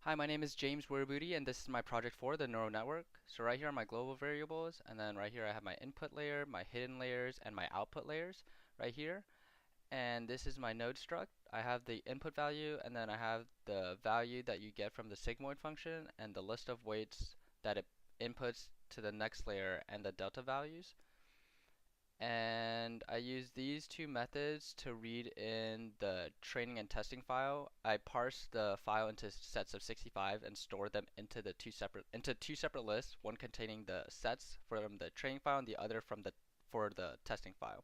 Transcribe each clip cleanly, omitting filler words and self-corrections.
Hi, my name is James Wirabuti, and this is my project for the neural network. So right here are my global variables, and then right here I have my input layer, my hidden layers, and my output layers right here. And this is my node struct. I have the input value, and then I have the value that you get from the sigmoid function, and the list of weights that it inputs to the next layer, and the delta values. And I use these two methods to read in the training and testing file. I parse the file into sets of 65 and store them into two separate lists, one containing the sets from the training file and the other for the testing file.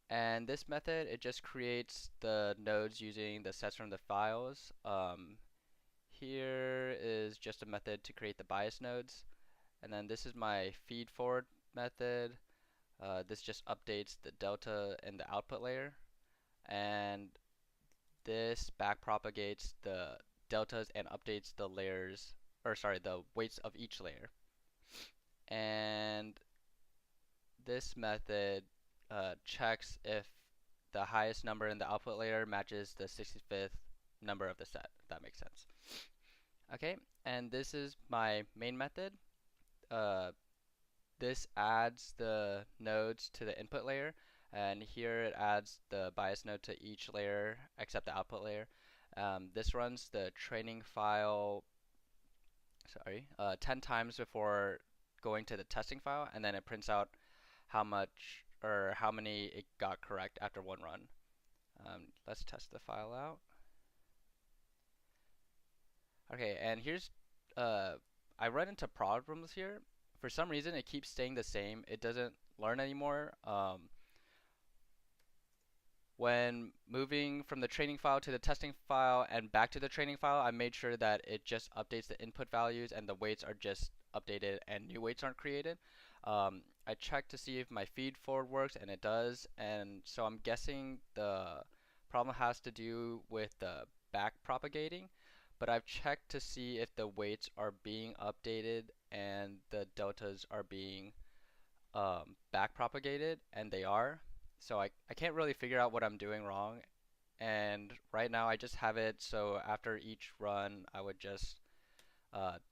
And this method, it just creates the nodes using the sets from the files. Here is just a method to create the bias nodes, and then this is my feed forward method. This just updates the delta in the output layer, and this backpropagates the deltas and updates the layers, or sorry, the weights of each layer. And this method checks if the highest number in the output layer matches the 65th number of the set, if that makes sense. Okay, and this is my main method. Uh, This adds the nodes to the input layer, and here it adds the bias node to each layer except the output layer. This runs the training file, 10 times before going to the testing file, and then it prints out how much or how many it got correct after one run. Let's test the file out. Okay, and here's I run into problems here. For some reason, it keeps staying the same. It doesn't learn anymore. When moving from the training file to the testing file and back to the training file, I made sure that it just updates the input values and the weights are just updated and new weights aren't created. I checked to see if my feed forward works, and it does, and so I'm guessing the problem has to do with the back propagating, but I've checked to see if the weights are being updated and the deltas are being back propagated, and they are. So I can't really figure out what I'm doing wrong. And right now I just have it so after each run I would just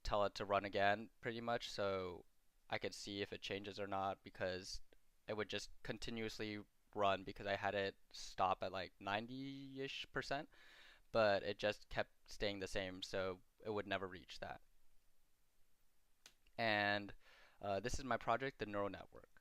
tell it to run again pretty much so I could see if it changes or not, because it would just continuously run because I had it stop at like 90-ish%, but it just kept staying the same, so it would never reach that. And this is my project, the neural network.